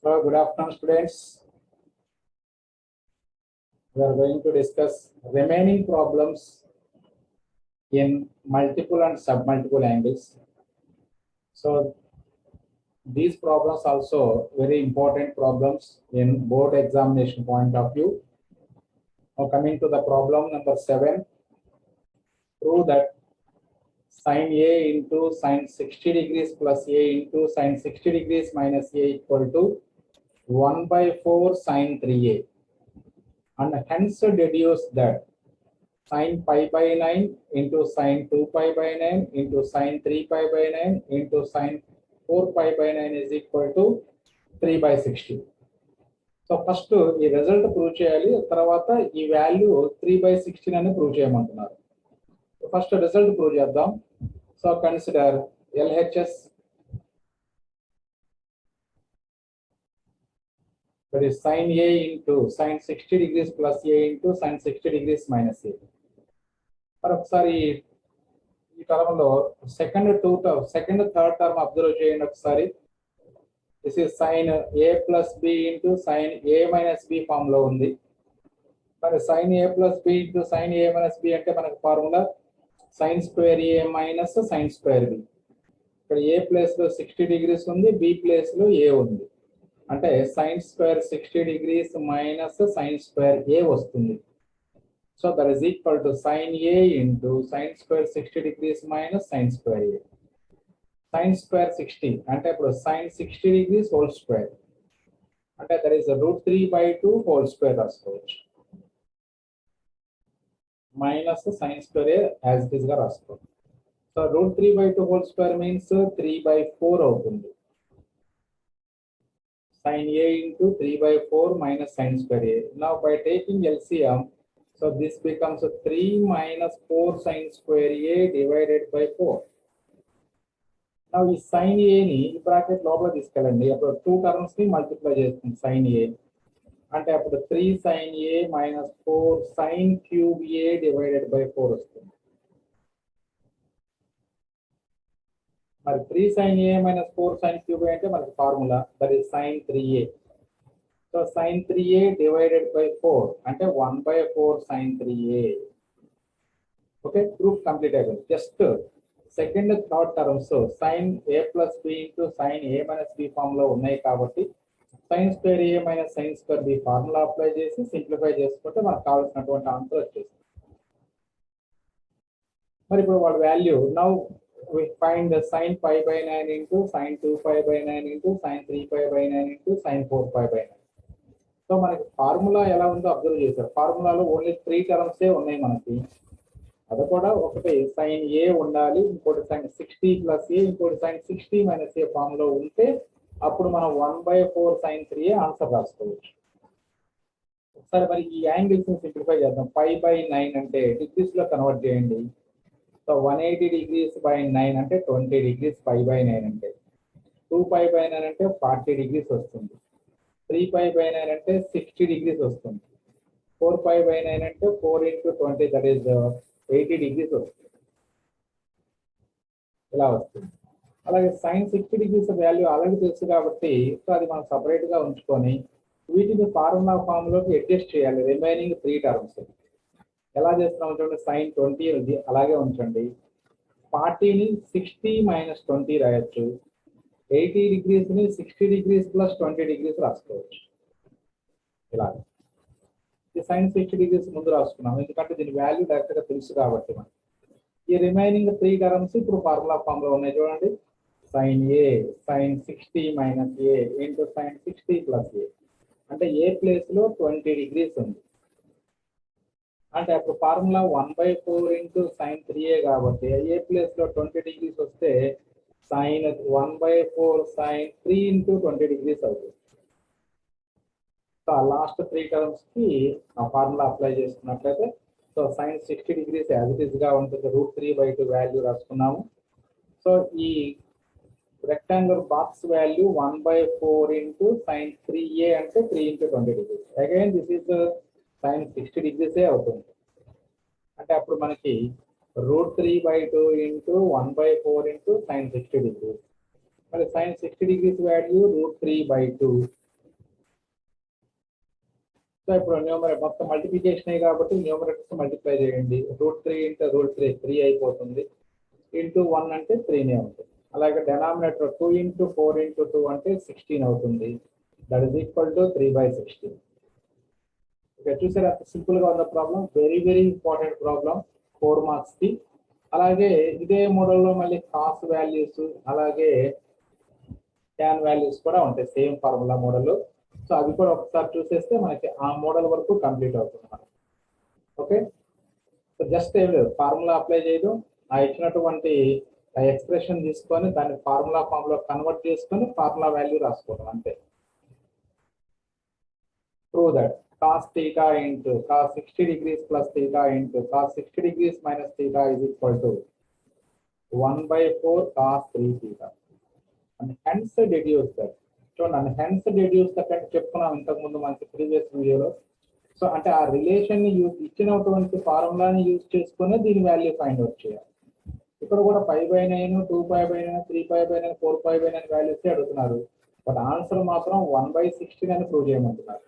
So, good afternoon, students. We are going to discuss remaining problems in multiple and submultiple angles. So, these problems also very important problems in board examination point of view. Now, coming to the problem number 7, prove that sine A into sine 60 degrees plus A into sine 60 degrees minus A equal to 1 by 4 sine 3A. And hence deduce that sine pi by 9 into sine 2 pi by 9 into sine 3 pi by 9 into sine 4 pi by 9 is equal to 3 by 60. So first ఈ result prove చేయాలి, తర్వాత ఈ value 3 by 16 అని prove చేయమంటున్నారు. First result prove చేద్దాం. So consider LHS, that is sine A into sine 60 degrees plus A into sine 60 degrees minus A. మరి ఒకసారి ఈ టర్మ్ లో సెకండ్ థర్డ్ టర్మ్ అబ్జర్వ్ చేయండి ఒకసారి. This is sine A plus B into sine A minus B form లో ఉంది. మరి sine A plus B into sine A minus B అంటే మనకు formula sine square A minus sine square B. ఇక్కడ A place లో 60 degrees ఉంది, B place లో A ఉంది. అంటే sine square 60 degrees minus sine square A వస్తుంది. So that is equal to sine A into sine square 60 degrees minus sine square A. Sine square 60 అంటే ఇప్పుడు sine 60 degrees whole square అంటే that is √3/2 whole square రాసుకోవచ్చు. Minus sine square A as it is గా రాసుకోవచ్చు. So √3/2 whole square means 3/4 అవుతుంది. Sine A into 3/4 minus sine square A. Now by taking LCM, so this becomes 3 minus 4 sine square A divided by 4. Now ఈ sin A ని bracket లోపల తీసుకెళ్ళండి. అప్పుడు 2 terms ని multiply చేస్తుంది sin A. అంటే అప్పుడు 3 sin A minus 4 sin cube A divided by 4 వస్తుంది. మరి 3 sin A minus 4 sin cube A అంటే మనకి formula that is sin 3A. So sin 3A divided by 4 అంటే 1 by 4 sin 3A. Okay, proof complete అయిపోయింది. Just second third terms sin A plus B into sin A minus B form లో ఉన్నాయి కాబట్టి sin square A minus sin square B formula apply చేసి simplify చేసుకుంటే మనకు కావాల్సినటువంటి answer వచ్చేస్తుంది. మరి ఇప్పుడు వాడి value now we find the sin pi by 9 into sin 2 pi by 9 into sin 3 pi by 9 into sin 4 pi by 9. So మనకి formula ఎలా ఉందో అబ్జర్వ్ చేశారు. ఫార్ములాలో ఓన్లీ 3 టర్మ్స్ ఉన్నాయి మనకి. అది కూడా ఒకటి సైన్ ఏ ఉండాలి, ఇంకోటి సైన్ 60 ప్లస్ ఏ, ఇంకోటి సైన్ 60 మైనస్ ఏ ఫామ్ లో ఉంటే అప్పుడు మనం 1/4 సైన్ 3A ఆన్సర్ రాసుకోవచ్చు. ఒకసారి మరి ఈ యాంగిల్స్ ని సింప్లిఫై చేద్దాం. పై బై 9 అంటే డిగ్రీస్ లో కన్వర్ట్ చేయండి. సో 180 degrees by 9 అంటే 20 degrees పై బై 9 అంటే 2 pi by 9 అంటే 40 degrees వస్తుంది. 3 pi by 9 అంటే 60 degrees వస్తుంది. 4 pi by 9 అంటే 4 into 20 that is 80 degrees వస్తుంది. ఇలా వస్తుంది. అలాగే sin 60 degrees వాల్యూ ఆల్రెడీ తెలుసు కాబట్టి సో అది మనం సపరేట్ గా ఉంచుకొని వీటిని ఫార్ములా ఫామ్ లోకి అడ్జస్ట్ చేయాలి. రిమైనింగ్ 3 టర్మ్స్ ఎలా చేస్తున్నాం చూడండి. sin 20 ఉంది అలాగే ఉంచండి. 40ని 60 minus 20 రాయొచ్చు. 80 degrees ని 60 degrees plus 20 degrees రాసుకోవచ్చు. ఇలా ఈ sin 60 degrees ముందు రాసుకున్నాం ఎందుకంటే దీని వాల్యూ డైరెక్ట్ గా తెలుసు కాబట్టి. మనం ఈ రిమైనింగ్ 3 టర్మ్స్ ఇప్పుడు ఫార్ములా ఫామ్ లో ఉన్నాయి చూడండి. sin A sin 60 minus A into sin 60 plus A అంటే A ప్లేస్ లో 20 degrees ఉంది. అంటే అప్పుడు ఫార్ములా 1/4 into sin 3A కాబట్టి A ప్లేస్ లో 20 degrees వస్తే sin 1/4 sin 3 into 20 degrees అవుతుంది. సో ఆ లాస్ట్ 3 టర్మ్స్ కి ఆ ఫార్ములా అప్లై చేసుకున్నట్లయితే so sin 60 degrees as it is గా ఉంటుంది. √3/2 వాల్యూ రాసుకున్నాము. సో ఈ rectangular box value 1/4 into sin 3A అంటే 3 into 20 degrees. Again this is sin 60 degrees అవుతుంది. అంటే అప్పుడు మనకి √3/2 into 1/4 into sin 60 degrees. మరి sin 60 degrees వాల్యూ √3/2 సో ఇప్పుడు న్యూమరేటర్ మొత్తం మల్టిప్లికేషన్ కాబట్టి న్యూమరేటర్స్ మల్టిప్లై చేయండి. √3 ఇంటూ √3 3 అయిపోతుంది. ఇంటూ 1 అంటే 3నే ఉంటుంది. అలాగే డెనామినేటర్ 2 ఇంటూ 4 ఇంటూ 2 అంటే 16 అవుతుంది. That is equal to 3/16. ఇక్కడ చూసారా సింపుల్ గా ఉన్న problem, very very important problem 4 marks కి. అలాగే ఇదే మోడల్లో మళ్ళీ కాస్ వాల్యూస్ అలాగే ట్యాన్ వాల్యూస్ కూడా ఉంటాయి సేమ్ ఫార్ములా మోడల్. సో అవి కూడా ఒకసారి చూసేస్తే మనకి ఆ మోడల్ వరకు కంప్లీట్ అవుతుంది మనకి. ఓకే, సో జస్ట్ ఏం లేదు, ఫార్ములా అప్లై చేయడం, ఆ ఇచ్చినటువంటి ఎక్స్ప్రెషన్ తీసుకొని దాన్ని ఫార్ములా ఫామ్ లో కన్వర్ట్ చేసుకొని ఫార్ములా వాల్యూ రాసుకోవడం అంతే. Prove that cos theta into cos 60 degrees plus theta into cos 60 degrees minus theta is equal to 1/4 cos 3 theta. And hence deduce that. చూడండి, hence deduce that అంటే చెప్పుకున్నాం ఇంతకు ముందు మనకి ప్రీవియస్ వీడియోలో. సో అంటే ఆ రిలేషన్ ని ఇచ్చినటువంటి ఫార్ములాని యూజ్ చేసుకుని దీని వాల్యూ ఫైండ్ అవుట్ చేయాలి. ఇక్కడ కూడా 5/9, 2π/9, 3π/9, 4π/9 వాల్యూస్ అడుగుతున్నారు. బట్ ఆన్సర్ మాత్రం 1/16 అని ప్రూవ్ చేయమంటున్నారు.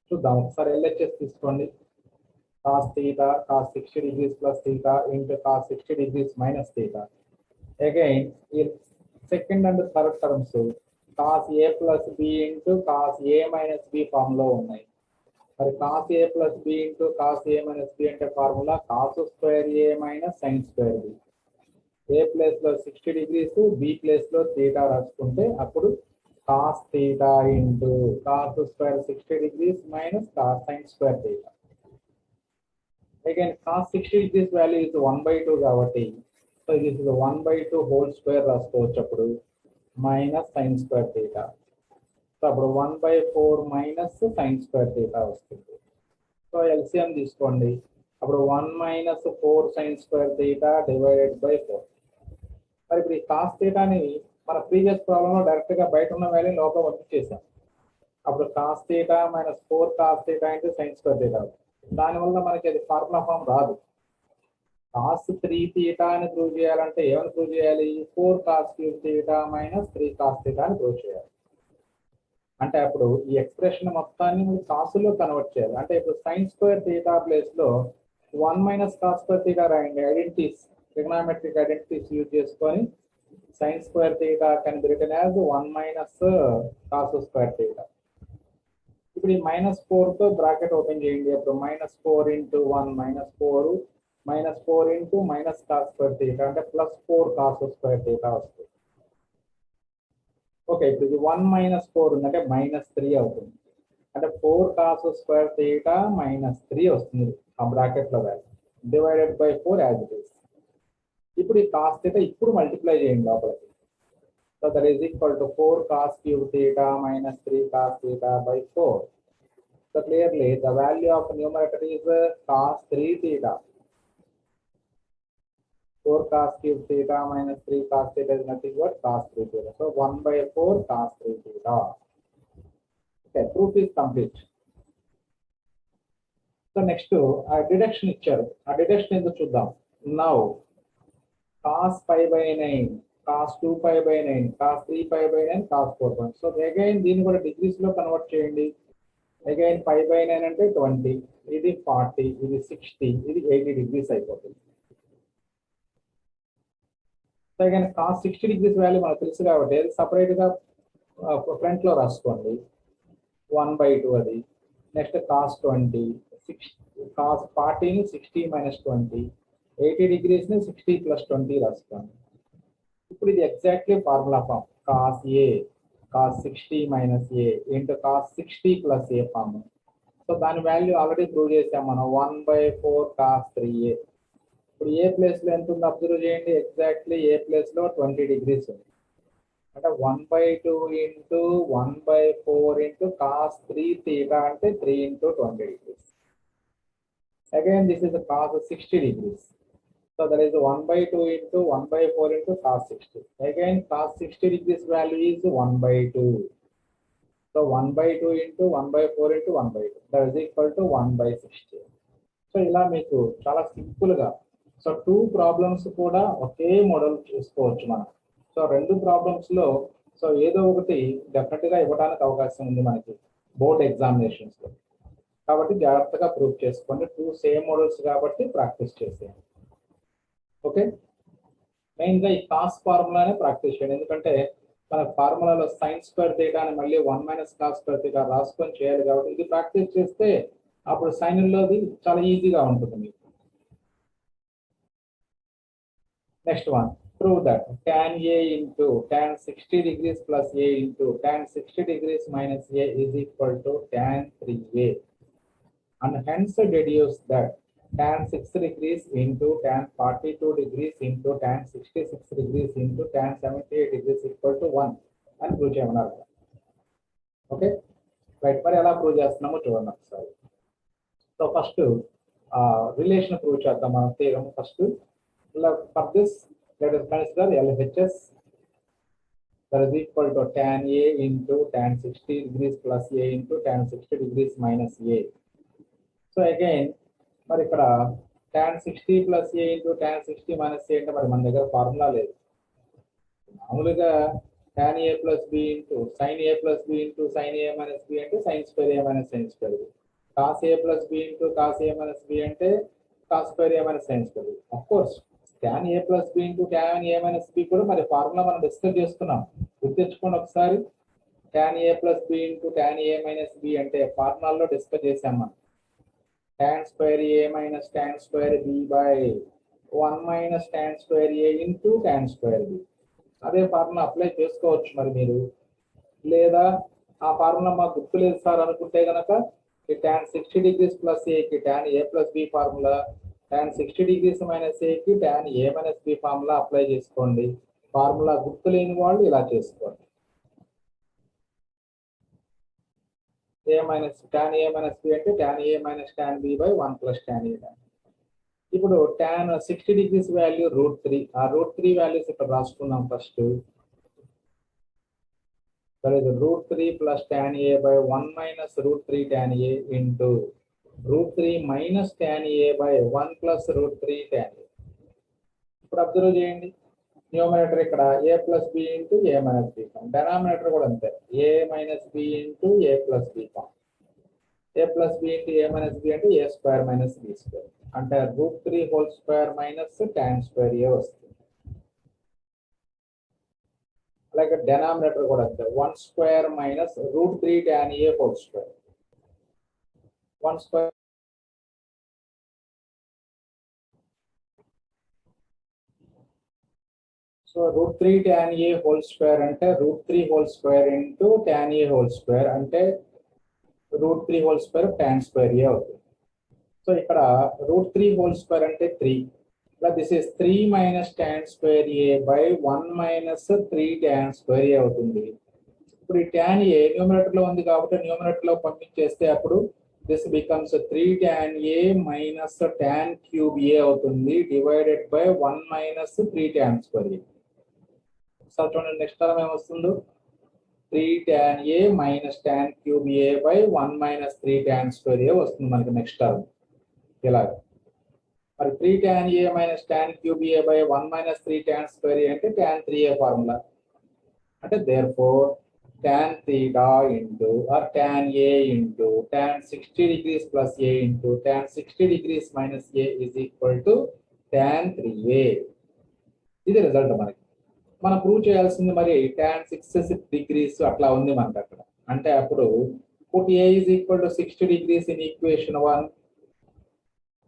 చూద్దాం ఒకసారి ఎల్హెచ్ఎస్ తీసుకోండి. cos theta cos 60 degrees plus theta into cos 60 degrees minus theta. Again, in second and third terms cos a plus b into cos a minus b form లో ఉన్నాయి. మరి cos a plus b into cos a minus b అంటే formula cos square a minus sin square b. a place లో 60 degrees, b place లో theta రాసుకుంటే అప్పుడు cos theta into cos square 60 degrees minus cos sin square theta. Again, cos 60 degrees value is 1/2 కాబట్టి so this is 1/2 whole square రాసుకోవచ్చు అప్పుడు minus sin square theta. So అప్పుడు 1/4 minus sin square theta వస్తుంది. So LCM తీసుకోండి, అప్పుడు 1 minus 4 sin square theta divided by 4. మరి ఇప్పుడు ఈ cos theta ని మన ప్రీవియస్ ప్రాబ్లంలో డైరెక్ట్ గా బయట ఉన్న వాల్యూ లోపల పంపించేసాం. అప్పుడు cos theta minus 4 cos theta into sin square theta. దానివల్ల మనకి అది ఫార్ములా ఫామ్ రాదు. cos 3 theta అని ప్రూవ్ చేయాలంటే ఏమని ప్రూవ్ చేయాలి? 4 cos 3 theta minus 3 cos theta అని ప్రూవ్ చేయాలి. అంటే అప్పుడు ఈ ఎక్స్ప్రెషన్ మొత్తాన్ని కాసులో కన్వర్ట్ చేయాలి. అంటే ఇప్పుడు sin square theta ప్లేస్ లో 1 minus cos square theta రాయండి. ఐడెంటిటీస్, ట్రిగ్నోమెట్రిక్ ఐడెంటిటీస్ యూజ్ చేసుకొని sin square theta can be written as 1 minus cos square theta. ఇప్పుడు ఈ -4 తో బ్రాకెట్ ఓపెన్ చేయండి. అప్పుడు -4 into 1 -4 -4 into minus cos square theta అంటే +4 cos square theta వస్తుంది. ఓకే, ఇప్పుడు ఇది 1 minus 4 ఉందంటే -3 అవుతుంది. అంటే 4 cos square theta -3 వస్తుంది ఆ బ్రాకెట్ లో value divided by 4 as it is. ఇప్పుడు ఈ cos theta ఇప్పుడు మల్టిప్లై చేయండి లోపలికి. So that is equal to 4 cos cube theta minus 3 cos theta by 4. So clearly the value of numerator is cos 3 theta. 4 cos cube theta minus 3 cos theta is nothing but cos 3 theta. So 1/4 cos 3 theta. Okay, proof is complete. So next deduction ఇచ్చారు. ఆ deduction ఎందుకు చూద్దాం. Now cos π/9, cos 2π/9, cos 3π/9, cos 4π. So again దీన్ని కూడా degrees లో convert చేయండి. Again π/9 అంటే 20, ఇది 40, ఇది 60, ఇది 80 degrees అయిపోతుంది. So again cos 60 degrees value మనకు తెలుసు కాబట్టి సపరేట్ గా ఫ్రంట్ లో రాసుకోండి 1/2 అది. నెక్స్ట్ cos 20, cos 40 ని 60 minus 20, 80 degrees ని 60 plus 20 రాసుకోండి. ఇప్పుడు ఇది exactly formula form cos A cos 60 minus A into cos 60 plus A form. So దాని వాల్యూ ఆల్రెడీ ప్రూవ్ చేసాం మనం 1/4 cos 3A. ఇప్పుడు ఏ ప్లేస్ లో ఎంత ఉంది అబ్జర్వ్ చేయండి. ఎగ్జాక్ట్లీ ఏ ప్లేస్ లో 20 degrees ఉంది. అంటే 1/2 into 1/4 into cos 3 theta అంటే 3 into 20 degrees. Again this is the cos 60 degrees. So that is 1/2 into 1/4 into cos 60. Again cos 60 degrees value is 1/2. So 1/2 into 1/4 into 1/2. That is equal to 1/60. So ఇలా మీకు చాలా simple గా so 2 problems కూడా ఒకే model చూసుకోవచ్చు మనం. So 2 problems లో so ఏదో ఒకటి డెఫినెట్ గా ఇవ్వడానికి అవకాశం ఉంది మనకి బోర్డ్ ఎగ్జామినేషన్స్ లో. కాబట్టి జాగ్రత్తగా ప్రూవ్ చేసుకోండి. 2 సేమ్ మోడల్స్ కాబట్టి ప్రాక్టీస్ చేసేయండి. ఓకే, మెయిన్గా ఈ కాస్ ఫార్ములానే ప్రాక్టీస్ చేయండి. ఎందుకంటే మన ఫార్ములాలో సైన్ స్క్వేర్ థీటా అని మళ్ళీ 1 - కాస్ స్క్వేర్ థీటా రాసుకొని చేయాలి కాబట్టి ఇది ప్రాక్టీస్ చేస్తే అప్పుడు సైన్లోది చాలా ఈజీగా ఉంటుంది మీకు. Next one, prove that tan A into tan 60 degrees plus A into tan 60 degrees minus A is equal to tan 3A, and hence deduce that tan 6 degrees into tan 42 degrees into tan 66 degrees into tan 78 degrees equal to 1 అని prove చేయమన్నారు. Okay right, మరి ఎలా prove చేస్తున్నామో చూడండి ఒకసారి. So first relation prove చేద్దాం మనం theorem. First for this let us consider LHS that is equal to tan A into tan 60 degrees plus A into tan 60 degrees minus A. So again మరి ఇక్కడ tan 60 plus A into tan 60 minus A అంటే మరి మన దగ్గర formula లేదు. మామూలుగా tan A plus B into sin A plus B into sin A minus B అంటే sin square A minus sin square B. cos A plus B into cos A minus B అంటే cos square A minus sin square B. Of course tan A plus B into tan A minus B కూడా మరి formula మనం discuss చేసుకున్నాం, గుర్తించుకోండి ఒకసారి. tan A plus B into tan A minus B అంటే ఫార్ములాలో discuss చేసాం మనం. tan square A minus tan square B by 1 minus tan square A into tan square B. అదే formula apply చేసుకోవచ్చు మరి మీరు. లేదా ఆ ఫార్ములా మాకు గుర్తులేదు సార్ అనుకుంటే కనుక tan 60 degrees plus A కి tan A plus B formula, tan 60 degrees minus A కి tan A minus B formula apply చేసుకోండి. ఫార్ములా గుర్తు లేని వాళ్ళు ఇలా చేసుకోండి. A minus tan A minus B అంటే tan A minus tan B by 1 plus tan A. ఇప్పుడు tan 60 degrees value √3, ఆ √3 వాల్యూస్ ఇక్కడ రాసుకున్నాం first. that is √3 plus tan A by 1 minus √3 tan A into √3 minus tan A by 1 plus √3 tan A. ఇప్పుడు observe చేయండి, numerator ఇక్కడ A plus B into A minus B form, denominator కూడా అంతే A minus B into A plus B form. A plus B into A minus B అంటే A square minus B square అంటే √3 whole square minus tan square A వస్తుంది. అలాగే denominator కూడా అంతే 1 square minus √3 tan A whole square. 1 square so √3 tan A whole square అంటే √3 whole square into tan A whole square అంటే √3 whole square tan square A అవుతుంది. So ఇక్కడ √3 whole square అంటే 3. This is 3 minus tan square A by 1 minus 3 tan square A అవుతుంది. ఇప్పుడు ఈ tan A numerator లో ఉంది కాబట్టి న్యూమరేటర్ లో పంపించేస్తే అప్పుడు this becomes 3 tan A minus tan cube A అవుతుంది divided by 1 minus 3 tan square A. ఒకసారి చూడండి next term ఏమొస్తుందో 3 tan A minus tan cube A by 1 minus 3 tan square A వస్తుంది మనకి నెక్స్ట్ టర్మ్. ఇలాగ మరి 3 tan A minus tan cube A by 1 minus 3 tan square A అంటే tan 3A formula. అంటే therefore tan theta into or tan A into tan 60 degrees plus A into tan 60 degrees minus A is equal to tan 3A. ఇది result మనకి. మనం prove చేయాల్సింది మరి tan 66 degrees అట్లా ఉంది మనకి అక్కడ. అంటే అప్పుడు put A is equal to 60 degrees in equation 1.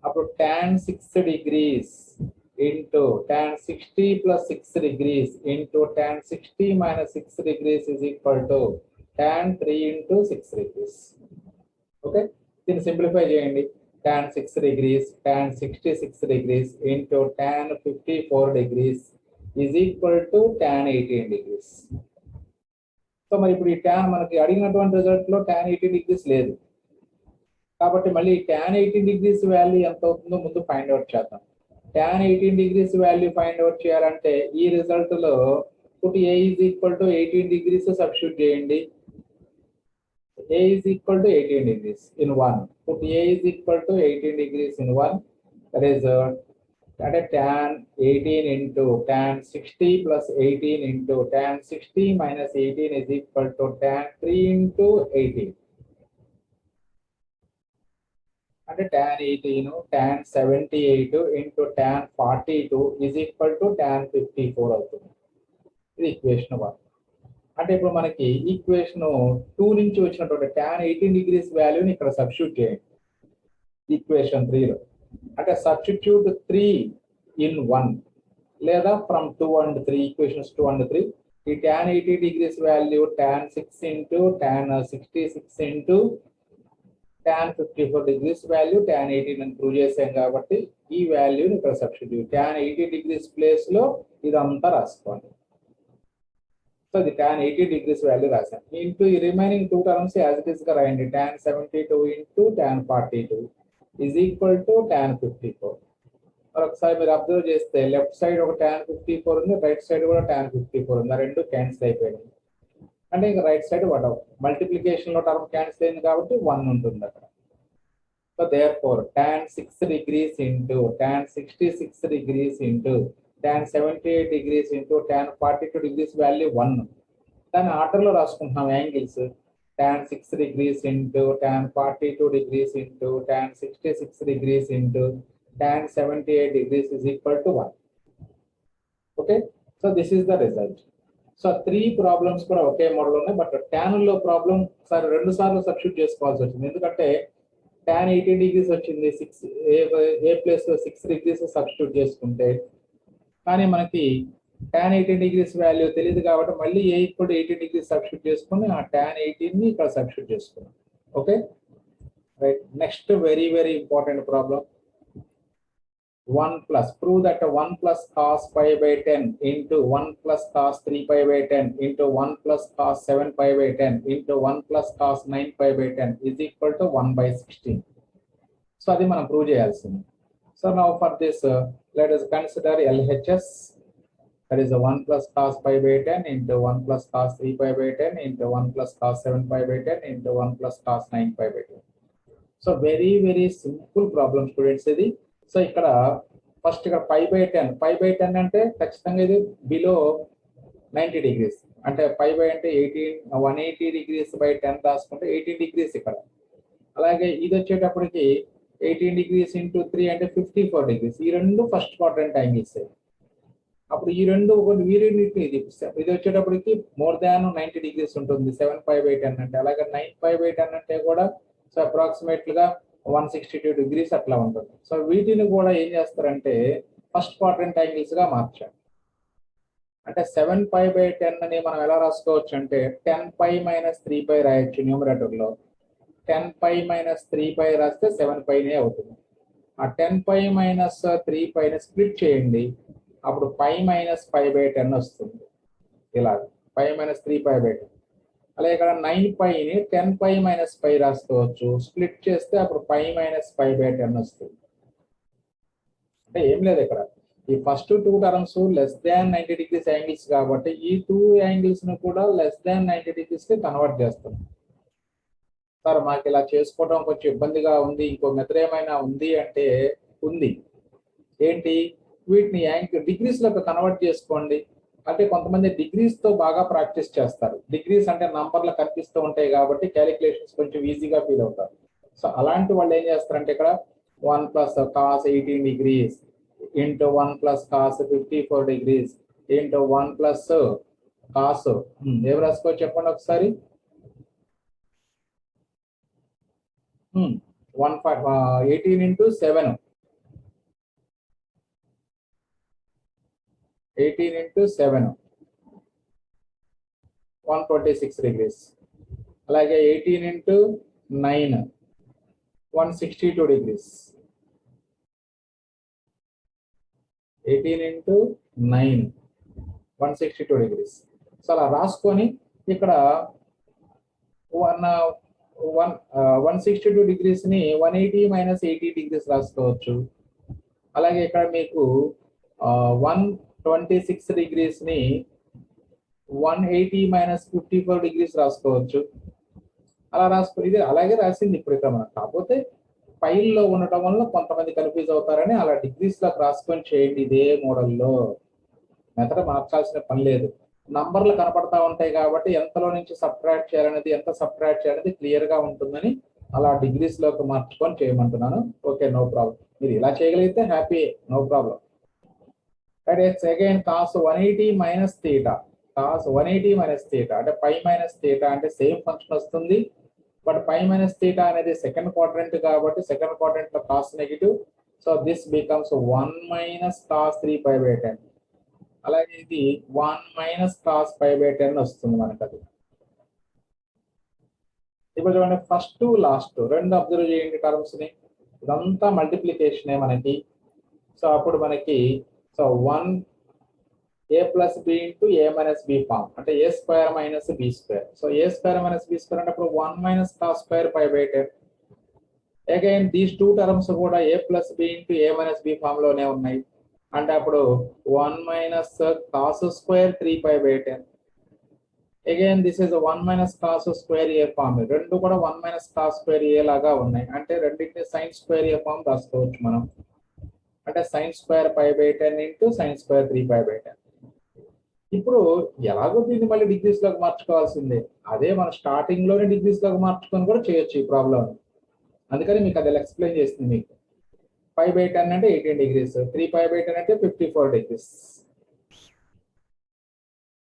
అప్పుడు tan 6 degrees into tan 60 plus 6 degrees into tan 60 minus 6 degrees is equal to tan 3 into 6 degrees. Okay, దీన్ని సింప్లిఫై చేయండి. tan 6 degrees tan 66 degrees into tan 54 degrees is equal to tan 18 degrees. So మరి ఇప్పుడు ఈ tan మనకి అడిగినటువంటి result లో tan 18 degrees లేదు కాబట్టి మళ్ళీ tan 18 degrees వాల్యూ ఎంత అవుతుందో ముందు ఫైండ్ అవుట్ చేద్దాం. tan 18 degrees value find out చేయాలంటే ఈ రిజల్ట్ లో put A is equal to 18 degrees substitute చేయండి. A is equal to 18 degrees in 1. Put A is equal to 18 degrees in 1. That is అంటే tan 18 into tan 60 plus 18 into tan 60 minus 18 is equal to tan 3 into 18. అంటే tan 18 tan 78 into tan 42 is equal to tan 54 అవుతుంది. ఇది equation 1. అంటే ఇప్పుడు మనకి equation 2 నుంచి వచ్చినటువంటి tan 18 degrees వాల్యూని ఇక్కడ సబ్స్టిట్యూట్ చేయండి ఈక్వేషన్ 3లో. అంటే సబ్స్టిట్యూట్ 3 ఇన్ 1 లేదా ఫ్రమ్ 2 and 3 ఈక్వేషన్స్ 2 and 3. ఈ tan 80 degrees value tan 6 into tan 66 into tan 54 degrees value tan 18 అని ప్రూవ్ చేసాం కాబట్టి ఈ వాల్యూని ఇక్కడ సబ్స్టిట్యూట్ tan 80 డిగ్రీస్ ప్లేస్ లో ఇదంతా రాసుకోండి. సో ఇది tan 80 డిగ్రీస్ వాల్యూ రాశాను. ఇంటూ ఈ remaining 2 terms as it is గా రాయండి. tan 72 into tan 42 is equal to tan 54. ఒకసారి మీరు అబ్జర్వ్ చేస్తే లెఫ్ట్ సైడ్ ఒక tan 54 ఉంది, రైట్ సైడ్ కూడా tan 54 ఉంది. ఆ రెండు క్యాన్సిల్ అయిపోయినాయి. అంటే ఇంకా రైట్ సైడ్ వాట్ మల్టిప్లికేషన్ లో టర్మ్ క్యాన్సిల్ అయింది కాబట్టి 1 ఉంటుంది అక్కడ. So there four tan 6 degrees into tan 66 degrees into tan 78 degrees into tan 42 degrees value 1. దాని ఆర్డర్లో రాసుకుంటున్నాం angles. tan 6 degrees into tan 42 degrees into tan 66 degrees into tan 78 degrees is equal to 1. Okay, so this is the result. So 3 problems కూడా ఒకే model ఉన్నాయి. But tan లో problem sir 2 సార్లు substitute చేసుకోవాల్సి వచ్చింది. ఎందుకంటే tan 80 degrees వచ్చింది, 6 ఏ place లో 6 degrees substitute చేసుకుంటే, కానీ మనకి tan 80 degrees వాల్యూ తెలియదు కాబట్టి మళ్ళీ ఏ ఈక్వల్ 80 degrees సబ్స్టిట్యూట్ చేసుకుని ఆ tan 18 ని ఇక్కడ సబ్స్టిట్యూట్ చేసుకున్నాం. Okay right. Next very very important problem. 1 plus prove that 1 plus cos pi by 10 into 1 plus cos 3 pi by 10 into 1 plus cos 7 pi by 10 into 1 plus cos 9 pi by 10 is equal to 1 by 16. So అది మనం prove చేయాల్సింది. So now for this let us consider LHS, that is 1 plus cos pi by 10 into 1 plus cos 3 pi by 10 into 1 plus cos 7 pi by 10 into 1 plus cos 9 pi by 10. So very very simple problem students ఇది. So ఇక్కడ first ఇక్కడ pi by 10 అంటే ఖచ్చితంగా ఇది below 90 degrees. అంటే pi by అంటే 180 degrees by 10 రాసుకుంటే 18 degrees ఇక్కడ. అలాగే ఇది వచ్చేటప్పటికి 18 డిగ్రీస్ ఇంటూ 3 అంటే 54 డిగ్రీస్. ఈ రెండు ఫస్ట్ క్వాడ్రంట్ యాంగిల్స్. అప్పుడు ఈ రెండు వీరింటిని ఇది వచ్చేటప్పటికి మోర్ దాన్ 90 డిగ్రీస్ ఉంటుంది 7 పై బై 10 అంటే. అలాగే 9 పై బై 10 అంటే కూడా సో అప్రాక్సిమేట్ గా 162 డిగ్రీస్ అట్లా ఉంటుంది. సో వీటిని కూడా ఏం చేస్తారంటే ఫస్ట్ క్వాడ్రంట్ యాంగిల్స్ గా మార్చారు. అంటే 7 పై బై 10 అని మనం ఎలా రాసుకోవచ్చు అంటే 10 పై మైనస్ 3 పై రాయొచ్చు న్యూమరేటర్ లో. 10 పై మైనస్ 3 పై రాస్తే 7 పైనే అవుతుంది. ఆ 10 పై మైనస్ 3 పైన స్ప్లిట్ చేయండి, అప్పుడు పై మైనస్ 5 బై 10 వస్తుంది. ఇలా పై మైనస్ 3 పై బై 10. అలాగే ఇక్కడ 9 పైని 10 పై మైనస్ 5 రాసుకోవచ్చు. స్ప్లిట్ చేస్తే అప్పుడు పై మైనస్ 5 బై 10 వస్తుంది. అంటే ఏం లేదు ఇక్కడ ఈ first 2 terms less than 90 degrees angles కాబట్టి ఈ 2 యాంగిల్స్ ను కూడా లెస్ దాన్ 90 డిగ్రీస్ కి కన్వర్ట్ చేస్తాం. సార్ మాకు ఇలా చేసుకోవడం కొంచెం ఇబ్బందిగా ఉంది, ఇంకో మెథడ్ ఏమైనా ఉంది అంటే ఉంది. ఏంటి, వీటిని డిగ్రీస్ లోకి కన్వర్ట్ చేసుకోండి. అంటే కొంతమంది డిగ్రీస్ తో బాగా ప్రాక్టీస్ చేస్తారు. డిగ్రీస్ అంటే నంబర్లు కనిపిస్తూ ఉంటాయి కాబట్టి క్యాలిక్యులేషన్స్ కొంచెం ఈజీగా ఫీల్ అవుతారు. సో అలాంటి వాళ్ళు ఏం చేస్తారంటే ఇక్కడ 1 plus cos 18 degrees into 1 plus cos 54 degrees into 1 plus cos ఏం రాసుకో చెప్పండి ఒకసారి. 18 into 7 18 into 7 126 degrees. అలాగే 18 into 9 162 degrees. 18 into 9 162 degrees. So అలా రాసుకొని ఇక్కడ 162 degrees ని 180 minus 80 degrees రాసుకోవచ్చు. అలాగే ఇక్కడ మీకు 126 degrees ని 180 minus 54 degrees రాసుకోవచ్చు. అలా రాసుకో, ఇది అలాగే రాసింది ఇప్పుడు ఇక్కడ మనం. కాకపోతే ఫైల్లో ఉండటం వల్ల కొంతమంది కన్ఫ్యూజ్ అవుతారని అలా డిగ్రీస్ లోకి రాసుకొని చేయండి. ఇదే మోడల్లో మెథడ్ మార్చాల్సిన పని లేదు. నంబర్లు కనపడతా ఉంటాయి కాబట్టి ఎంతలో నుంచి సబ్ట్రాక్ట్ చేయాలనేది, ఎంత సబ్ట్రాక్ట్ చేయాలనేది క్లియర్ గా ఉంటుందని అలా డిగ్రీస్ లోకి మార్చుకొని చేయమంటున్నాను. Okay, no problem. మీరు ఇలా చేయగలిగితే happy, no problem. Right, it's again cos 180 minus theta. cos 180 minus theta అంటే పై మైనస్ థీటా అంటే సేమ్ ఫంక్షన్ వస్తుంది. బట్ పై మైనస్ థీటా అనేది సెకండ్ క్వాడ్రంట్ కాబట్టి సెకండ్ క్వాడ్రంట్ లో cos negative. So this becomes 1 minus cos 3π/10. అలాగే ఇది 1 minus cos π/10 వస్తుంది మనకు. అది ఇప్పుడు చూడండి, ఫస్ట్ లాస్ట్ రెండు అబ్జర్వ్ చేయండి టర్మ్స్ ని. ఇదంతా మల్టిప్లికేషనే మనకి. సో అప్పుడు మనకి so 1 a plus B into A minus B form అంటే A square minus B square. So A square minus B square అంటే అప్పుడు 1 minus cos square π/10. Again these two terms కూడా A plus B into A minus B form లోనే ఉన్నాయి. అంటే అప్పుడు 1 minus cos square 3π/10. Again this is 1 minus cos square A form. రెండు కూడా 1 minus cos square ఏ లాగా ఉన్నాయి. అంటే రెండింటిని సైన్ స్క్వేర్ ఏ ఫామ్ రాసుకోవచ్చు మనం. అంటే sine square π/10 into sine square 3π/10. ఇప్పుడు ఎలాగో దీన్ని మళ్ళీ డిగ్రీస్ లోకి మార్చుకోవాల్సిందే. అదే మనం స్టార్టింగ్ లోనే డిగ్రీస్ లోకి మార్చుకొని కూడా చేయొచ్చు ఈ ప్రాబ్లం. అందుకని మీకు అది ఎక్స్ప్లెయిన్ చేస్తుంది. మీకు 5/10 అంటే 18 degrees, 3π/10 అంటే 54 degrees.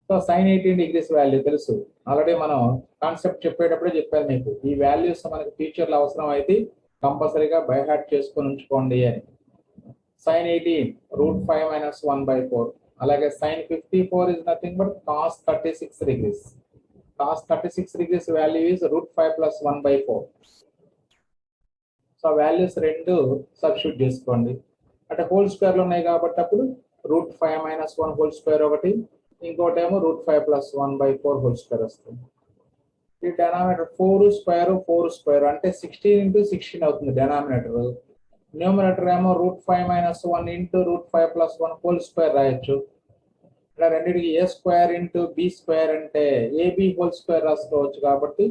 So sine 18 degrees value తెలుసు ఆల్రెడీ, మనం కాన్సెప్ట్ చెప్పేటప్పుడే చెప్పాను మీకు. ఈ వాల్యూస్ మనకి ఫ్యూచర్ లో అవసరం అయితే కంపల్సరీగా బై హార్ట్ చేసుకొని ఉంచుకోండి అని. Sine 18 √5 minus 1/4. అలాగే sine 54 is nothing but cos 36 degrees. cos 36 degrees value is √5 plus 1/4. So values రెండు సబ్స్టిట్యూట్ చేసుకోండి. అంటే హోల్ స్క్వేర్ లో ఉన్నాయి కాబట్టి అప్పుడు √5 మైనస్ 1 హోల్ స్క్వేర్ ఒకటి, ఇంకోటి ఏమో √5 ప్లస్ 1/4 హోల్ స్క్వేర్ వస్తుంది. ఈ డెనామినేటర్ 4 స్క్వేర్ అంటే 16 ఇంటూ 16 అవుతుంది డెనామినేటర్. న్యూమరేటర్ ఏమో √5 minus 1 into √5 plus 1 whole square రాయొచ్చు. ఇలా రెండింటికి ఏ స్క్వేర్ ఇంటూ బి స్క్వేర్ అంటే ఏబి హోల్ స్క్వేర్ రాసుకోవచ్చు. కాబట్టి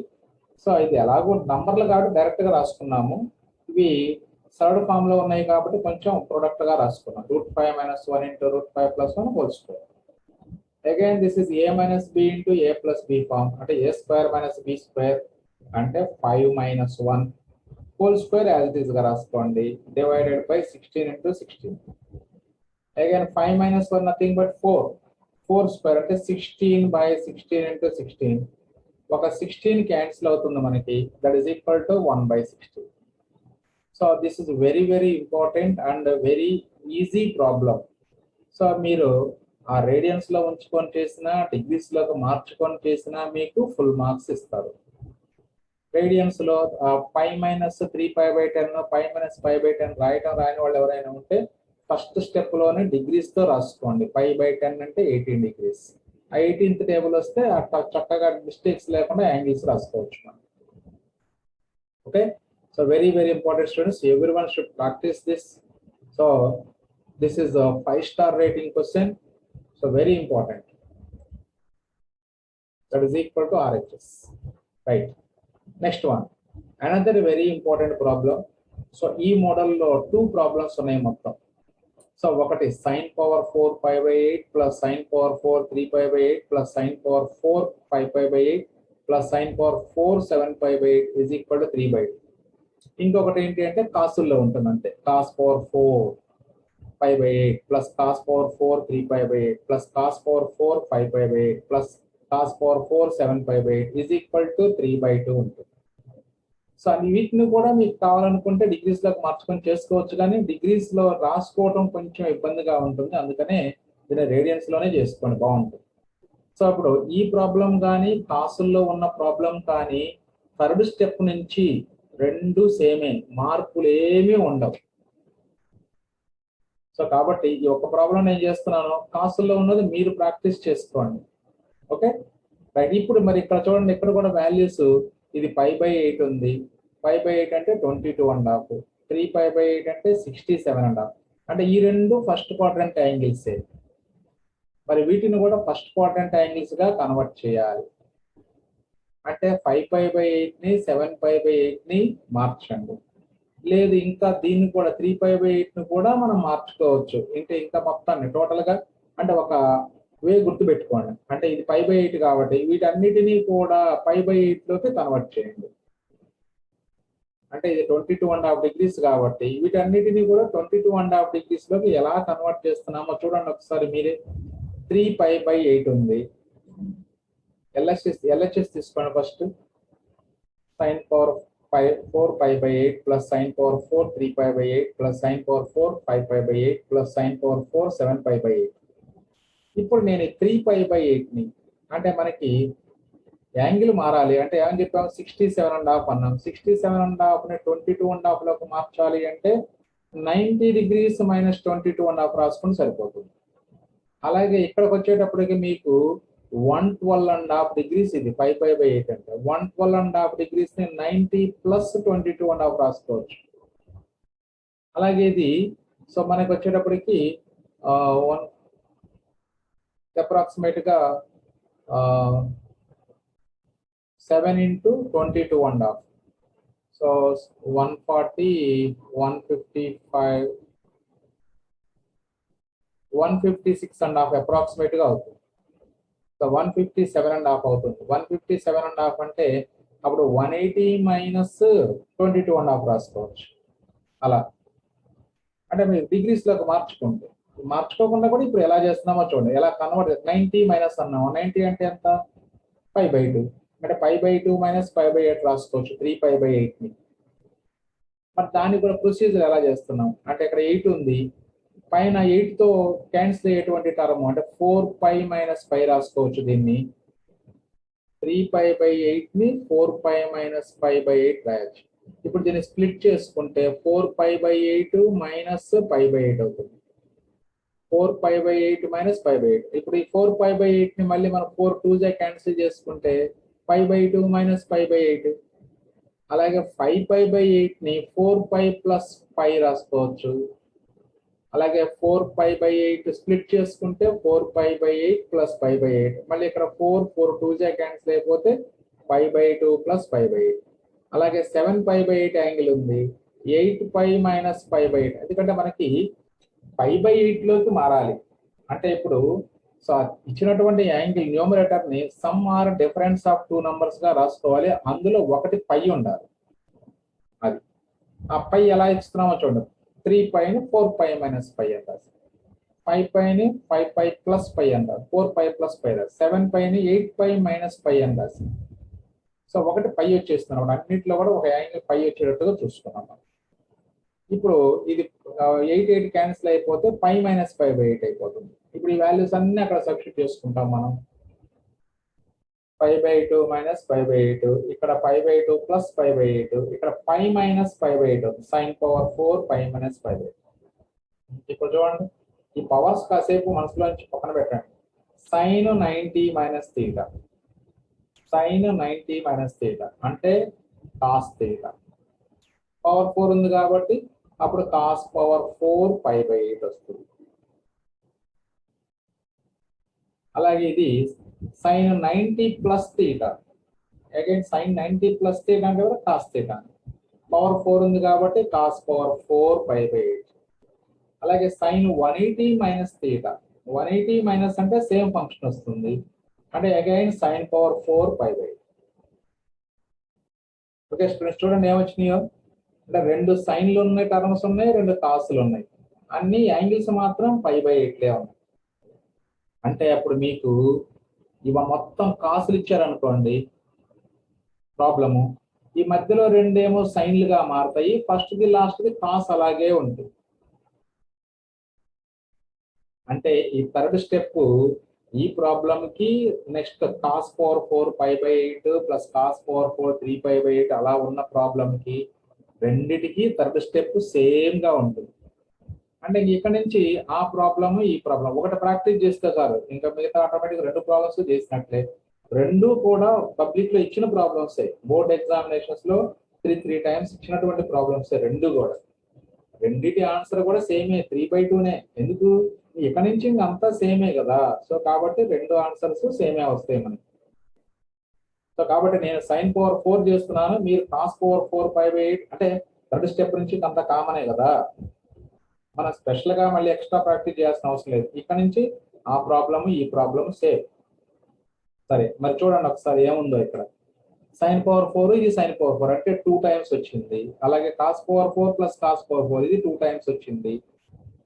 సో ఇది ఎలాగో నంబర్లు కాబట్టి డైరెక్ట్ గా రాసుకున్నాము. ఇవి థర్డ్ ఫామ్ లో ఉన్నాయి కాబట్టి కొంచెం ప్రొడక్ట్ గా రాసుకున్నాం. √5 minus 1 into √5 plus 1 whole square. Again this is A minus B into A plus B form అంటే A square minus B square అంటే 5 minus 1 whole square as it is గా రాసుకోండి. Divided by 16 into 16. Again 5 minus 1 nothing but 4 square అంటే 16 by 16 into 16. ఒక 16 cancel అవుతుంది మనకి. That is equal to 1/16. So this is very very important and very easy problem. So మీరు ఆ radians లో ఉంచుకొని చేసినా డిగ్రీస్ లోకి మార్చుకొని చేసినా మీకు ఫుల్ మార్క్స్ ఇస్తారు. రేడియన్స్ లో π మైనస్ 3π/10 π మైనస్ π/10 రాయటం రాని వాళ్ళు ఎవరైనా ఉంటే ఫస్ట్ స్టెప్ లోనే డిగ్రీస్ తో రాసుకోండి. π/10 అంటే 18 degrees. 18th టేబుల్ వస్తే చక్కగా మిస్టేక్స్ లేకుండా యాంగిల్స్ రాసుకోవచ్చు మనం. Okay, so very very important students, everyone should practice this. So this is a 5-star rating question, so very important. That is equal to RHS, right? Next one, another very important problem. So e model lo two problems ఉన్నాయి మొత్తం. So ఒకటి sin power 4 π/8 plus sin power 4 3π/8 plus sin power 4 5π/8 plus sin power 4 7π/8 is equal to 3/2. ఇంకొకటి ఏంటి అంటే కాసుల్లో ఉంటుంది అంతే. cos power 4 π/8 plus cos power 4 3π/8 plus cos power 4 5π/8 plus cos power 4 7π/8 is equal to 3/2 ఉంటుంది. So వీటిని కూడా మీకు కావాలనుకుంటే డిగ్రీస్ లోకి మార్చుకొని చేసుకోవచ్చు, కానీ డిగ్రీస్ లో రాసుకోవడం కొంచెం ఇబ్బందిగా ఉంటుంది. అందుకనే దీన్ని రేడియన్స్ లోనే చేసుకోండి, బాగుంటుంది. సో ఇప్పుడు ఈ ప్రాబ్లం కానీ కాసుల్లో ఉన్న ప్రాబ్లం కానీ థర్డ్ స్టెప్ నుంచి రెండు సేమే, మార్పులు ఏమీ ఉండవు. సో కాబట్టి ఈ ఒక్క ప్రాబ్లం నేను చేస్తున్నాను, కాసుల్లో ఉన్నది మీరు ప్రాక్టీస్ చేసుకోండి. Okay right. ఇప్పుడు మరి ఇక్కడ చూడండి, ఇక్కడ కూడా వాల్యూస్ ఇది π/8 ఉంది. π/8 అంటే 22.5, 3π/8 అంటే 67.5. అంటే ఈ రెండు ఫస్ట్ క్వాడ్రంట్ యాంగిల్సే. మరి వీటిని కూడా ఫస్ట్ క్వాడ్రంట్ యాంగిల్స్ గా కన్వర్ట్ చేయాలి. అంటే 5π/8 ని 7π/8 ని మార్చండి. లేదు ఇంకా దీన్ని కూడా 3π/8 ని కూడా మనం మార్చుకోవచ్చు. ఇంకా మొత్తాన్ని టోటల్ గా అంటే ఒక వే గుర్తు పెట్టుకోండి. అంటే ఇది π/8 కాబట్టి వీటన్నిటినీ కూడా π/8 లోకి కన్వర్ట్ చేయండి. అంటే ఇది 22.5 degrees కాబట్టి వీటన్నిటిని కూడా 22.5 degrees లోకి ఎలా కన్వర్ట్ చేస్తున్నామో చూడండి ఒకసారి మీరే. 3π/8 ఉంది. ఎల్హెచ్ఎస్ తీసుకోండి first. sin power 4π/8 plus sin power 4 3π/8 plus sin power 4 5π/8 plus sin power 4 7π/8. ఇప్పుడు నేను 3π/8 ని అంటే మనకి యాంగిల్ మారాలి అంటే ఏమని చెప్పాము, 67.5 అన్నాం. 67.5 ని 22.5 లోకి మార్చాలి అంటే 90 degrees - 22.5 రాసుకుని సరిపోతుంది. అలాగే ఇక్కడికి వచ్చేటప్పటికి మీకు 112.5 degrees ఇది 5π/8 అంటే 112.5 degrees ని 90 + 22.5 రాసుకోవచ్చు. అలాగే ఇది సో మనకి వచ్చేటప్పటికి అప్రాక్సిమేట్ గా 7 × 22.5. సో 140 155 156.5 అప్రాక్సిమేట్ గా అవుతుంది. సో 157.5 అవుతుంది. 157.5 అంటే అప్పుడు 180 - 22.5 రాసుకోవచ్చు. అలా అంటే మీరు డిగ్రీస్ లోకి మార్చుకోకుండా కూడా ఇప్పుడు ఎలా చేస్తున్నామో చూడండి. ఎలా కన్వర్ట్ 90 మైనస్ అన్నాము. 90 అంటే ఎంత, π/2 అంటే π/2 - π/8 రాసుకోవచ్చు 3π/8 ని. మరి దాన్ని కూడా ప్రొసీజర్ ఎలా చేస్తున్నాం అంటే ఇక్కడ 8 ఉంది, పైన 8 తో క్యాన్సిల్ అయ్యేటువంటి టర్మ్ అంటే 4π - π రాసుకోవచ్చు. దీన్ని 3π/8 ని 4π - π/8 రాయొచ్చు. ఇప్పుడు దీన్ని స్ప్లిట్ చేసుకుంటే 4π/8 - π/8 అవుతుంది. 4π/8 - π/8. ఇప్పుడు ఈ 4π/8 ని మళ్ళీ మనం 4 2 క్యాన్సిల్ చేసుకుంటే π/2 - π/8. అలాగే 5π/8 ని 4π + π రాసుకోవచ్చు. అలాగే 4π/8 స్ప్లిట్ చేసుకుంటే 4π/8 + π/8. మళ్ళీ ఇక్కడ 4 2 క్యాన్సిల్ అయిపోతే π/2 + π/8. అలాగే 7π/8 యాంగిల్ ఉంది, 8π - π/8. ఎందుకంటే మనకి π/8 లోకి మారాలి అంటే ఇప్పుడు సో ఇచ్చినటువంటి యాంగిల్ న్యూమరేటర్ ని sum or difference of 2 numbers గా రాసుకోవాలి. అందులో ఒకటి π ఉండాలి. అది ఆ π ఎలా ఇస్తున్నామో చూడండి. 3π ని 4π - π అంటారు, 5π ని 5π + π అంటారు, 4π + π రాదు, 7π ని 8π - π అంటారు. సో ఒకటి π వచ్చేస్తున్నాం. అన్నింటిలో కూడా ఒక యాంగిల్ π వచ్చేటట్టుగా చూసుకున్నాం. ఇప్పుడు ఇది 8 క్యాన్సిల్ అయిపోతే π - π/8 అయిపోతుంది. ఇప్పుడు ఈ వాల్యూస్ అన్ని అక్కడ సబ్స్టిట్యూట్ చేసుకుంటాం మనం. π/2 - π/8, ఇక్కడ π/2 + π/8, ఇక్కడ π - π/8 అవుతుంది. sin power 4 π - π/8. ఇప్పుడు చూడండి ఈ పవర్స్ కాసేపు మనసులోంచి పక్కన పెట్టండి. sin 90 - θ, sin 90 - θ అంటే cos θ. పవర్ 4 ఉంది కాబట్టి అప్పుడు cos power 4 π/8 వస్తుంది. అలాగే ఇది sin 90 + θ, అగైన్ sin 90 + θ అంటే కూడా cos θ. పవర్ 4 ఉంది కాబట్టి cos power 4 π/8. అలాగే sin 180 - θ, 180 మైనస్ అంటే సేమ్ ఫంక్షన్ వస్తుంది అంటే again sin power 4 π/8. Okay students చూడండి ఏమొచ్చినాయో. అంటే 2 సైన్లు ఉన్నాయి, టర్మ్స్ ఉన్నాయి, 2 కాసులు ఉన్నాయి. అన్ని యాంగిల్స్ మాత్రం π/8 ఉన్నాయి. అంటే అప్పుడు మీకు ఇవ మొత్తం కాసులు ఇచ్చారనుకోండి ప్రాబ్లము, ఈ మధ్యలో 2 ఏమో సైన్లుగా మారుతాయి, first the last the cos అలాగే ఉంటుంది. అంటే ఈ థర్డ్ స్టెప్ ఈ ప్రాబ్లం కి next cos power 4 π/8 + cos power 4 3π/8 అలా ఉన్న ప్రాబ్లం కి రెండిటికి థర్డ్ స్టెప్ సేమ్ గా ఉంటుంది. అంటే ఇక్కడ నుంచి ఆ ప్రాబ్లమ్ ఈ ప్రాబ్లం ఒకటి ప్రాక్టీస్ చేస్తే చాలు, ఇంకా మిగతా ఆటోమేటిక్ 2 ప్రాబ్లమ్స్ చేసినట్లే. 2 కూడా పబ్లిక్ లో ఇచ్చిన ప్రాబ్లమ్సే, బోర్డ్ ఎగ్జామినేషన్స్ లో 3 times ఇచ్చినటువంటి ప్రాబ్లమ్సే 2 కూడా. రెండిటి ఆన్సర్ కూడా సేమే, 3/2నే. ఎందుకు ఇక్కడ నుంచి అంతా సేమే కదా. సో కాబట్టి 2 ఆన్సర్స్ సేమే వస్తాయి మనకి. సో కాబట్టి నేను sin power 4 చేస్తున్నాను, మీరు cos power 4 π/8 అంటే థర్డ్ స్టెప్ నుంచి అంత కామనే కదా, మనం స్పెషల్ గా మళ్ళీ ఎక్స్ట్రా ప్రాక్టీస్ చేయాల్సిన అవసరం లేదు. ఇక్కడ నుంచి ఆ ప్రాబ్లమ్ ఈ ప్రాబ్లమ్ సేమ్. సరే మరి చూడండి ఒకసారి ఏముందో ఇక్కడ. సైన్ పవర్ 4 ఇది సైన్ పవర్ 4 అంటే 2 టైమ్స్ వచ్చింది. అలాగే cos power 4 plus cos power 4 ఇది 2 టైమ్స్ వచ్చింది.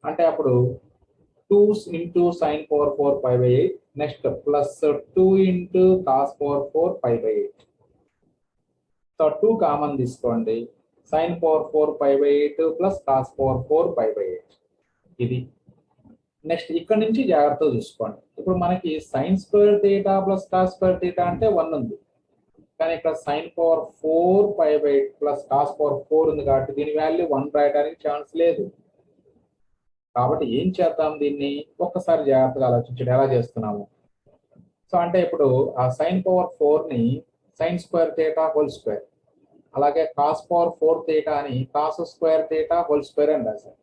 అంటే అప్పుడు 2 into sine power 4 pi by 8 next plus 2 into cos power 4 pi by 8. So 2 common తీసుకోండి. Sine power 4 pi by 8 plus cos power 4 pi by 8 ఇది. Next ఇక్కడ నుంచి జాగ్రత్తగా చూసుకోండి. ఇప్పుడు మనకి sine square theta plus cos square theta అంటే 1 ఉంది. కానీ ఇక్కడ sine power 4 pi by 8 plus cos power 4 ఉంది కాబట్టి దీని వాల్యూ 1 రాయడానికి ఛాన్స్ లేదు. కాబట్టి ఏం చేద్దాం, దీన్ని ఒక్కసారి జాగ్రత్తగా ఆలోచించండి ఎలా చేస్తున్నాము. సో అంటే ఇప్పుడు ఆ సైన్ పవర్ 4 ని sign square theta whole square, అలాగే కాస్ పవర్ 4 థీటా అని cos square theta whole square అని రాశారు.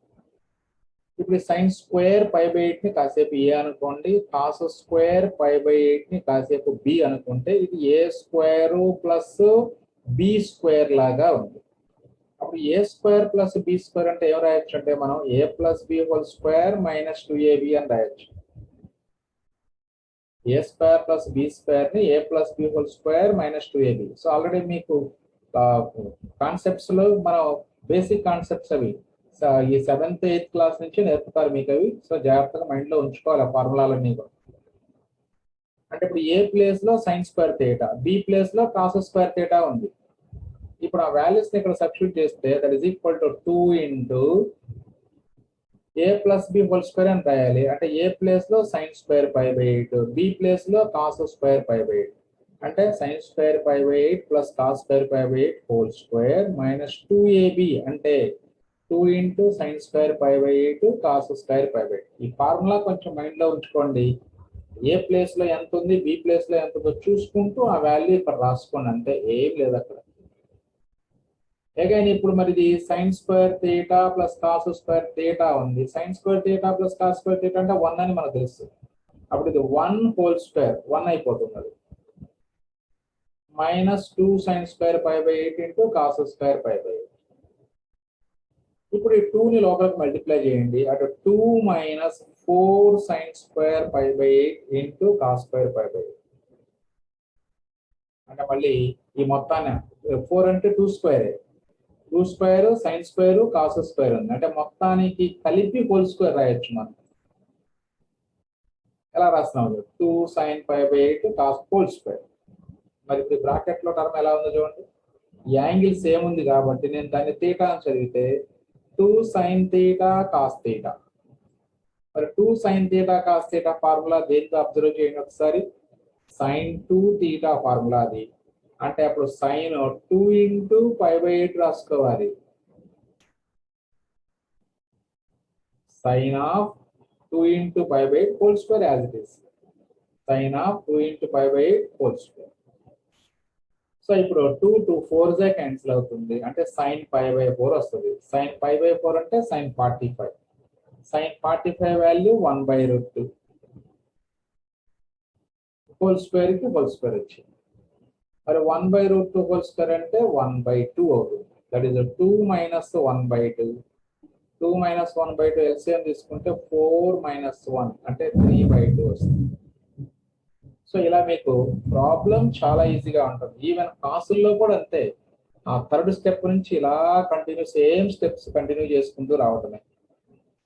ఇప్పుడు సైన్ స్క్వేర్ పై బై 8 ని కాసేపు ఏ అనుకోండి, కాస్ స్క్వేర్ పై బై 8 ని కాసేపు బి అనుకుంటే ఇది A square plus B square లాగా ఉంది. అప్పుడు A square plus B square అంటే ఏం రాయొచ్చు అంటే మనం A plus B whole square minus 2ab అని రాయొచ్చు. A square plus B square ని A plus B whole square minus 2ab. So already మీకు కాన్సెప్ట్స్ లో మనం బేసిక్ కాన్సెప్ట్స్ అవి ఈ 7th 8th క్లాస్ నుంచి నేర్పుతారు మీకు అవి. సో జాగ్రత్తగా మైండ్ లో ఉంచుకోవాలి ఆ ఫార్ములాలన్నీ కూడా. అంటే ఇప్పుడు ఏ ప్లేస్ లో sine square theta, B place లో కాస్ స్క్వేర్ థీటా ఉంది. ఇప్పుడు ఆ వాల్యూస్ ని ఇక్కడ సబ్స్టిట్యూట్ చేస్తే that is equal to 2 into A plus B whole square అని రాయాలి. అంటే ఏ ప్లేస్ లో sine square pi by 8, B place లో కాస్ స్క్వేర్ పై బై 8 అంటే sine square pi by 8 plus cos square pi by 8 whole square minus 2ab అంటే 2 into sine square pi by 8 cos square pi by 8. ఈ formula కొంచెం mind లో ఉంచుకోండి. ఏ place లో ఎంత ఉంది, బి ప్లేస్ లో ఎంత ఉందో చూసుకుంటూ ఆ వాల్యూ ఇక్కడ రాసుకోండి, అంటే ఏం లేదు అక్కడ. అగైన్ ఇప్పుడు మరి ఇది sine square theta plus cos square theta ఉంది. Sine square theta plus cos square theta అంటే 1 అని మనకు తెలుసు. అప్పుడు ఇది 1 హోల్ స్క్వేర్ 1 అయిపోతుంది. అది minus 2 sine square pi by 8 into cos square pi by 8. ఇప్పుడు ఈ 2 ని లోపలికి మల్టిప్లై చేయండి. అటు 2 minus 4 sine square pi by 8 into cos square pi by 8 అంటే మళ్ళీ ఈ మొత్తాన్ని 4 అంటే 2 square, 2 square sine square cos square ఉంది. అంటే మొత్తానికి కలిపి హోల్ స్క్వేర్ రాయొచ్చు మనం. ఎలా రాస్తున్నాం, 2 sine pi by 8 cos whole square. మరి ఇప్పుడు బ్రాకెట్ లో టర్మ్ ఎలా ఉందో చూడండి. యాంగిల్ సేమ్ ఉంది కాబట్టి నేను దాన్ని థీటా అని చదివితే 2 సైన్ థీటా కాస్ థీటా. మరి 2 sine theta cos theta formula దేనికి అబ్జర్వ్ చేయండి ఒకసారి. సైన్ 2 థీటా ఫార్ములా అది. అంటే అప్పుడు సైన్ 2 ఇంటూ పై బై 8 రాసుకోవాలి. Sine of 2 into pi by 8 whole square as it is. Sine of 2 into pi by 8 whole square. So ఇప్పుడు 2 4 జా cancel అవుతుంది. అంటే సైన్ పై బై 4 వస్తుంది. సైన్ పై బై 4 అంటే sine 45. Sine 45 value 1/√2 whole square కి whole square వచ్చింది. మరి 1/√2 whole square అంటే 1/2 అవుతుంది. That is 2 minus 1/2. 2 minus 1/2 LCM తీసుకుంటే 4 మైనస్ 1 అంటే 3/2 వస్తుంది. సో ఇలా మీకు ప్రాబ్లం చాలా ఈజీగా ఉంటుంది. ఈవెన్ కాసుల్లో కూడా అంతే. ఆ థర్డ్ స్టెప్ నుంచి ఇలా కంటిన్యూ సేమ్ స్టెప్స్ కంటిన్యూ చేసుకుంటూ రావటమే.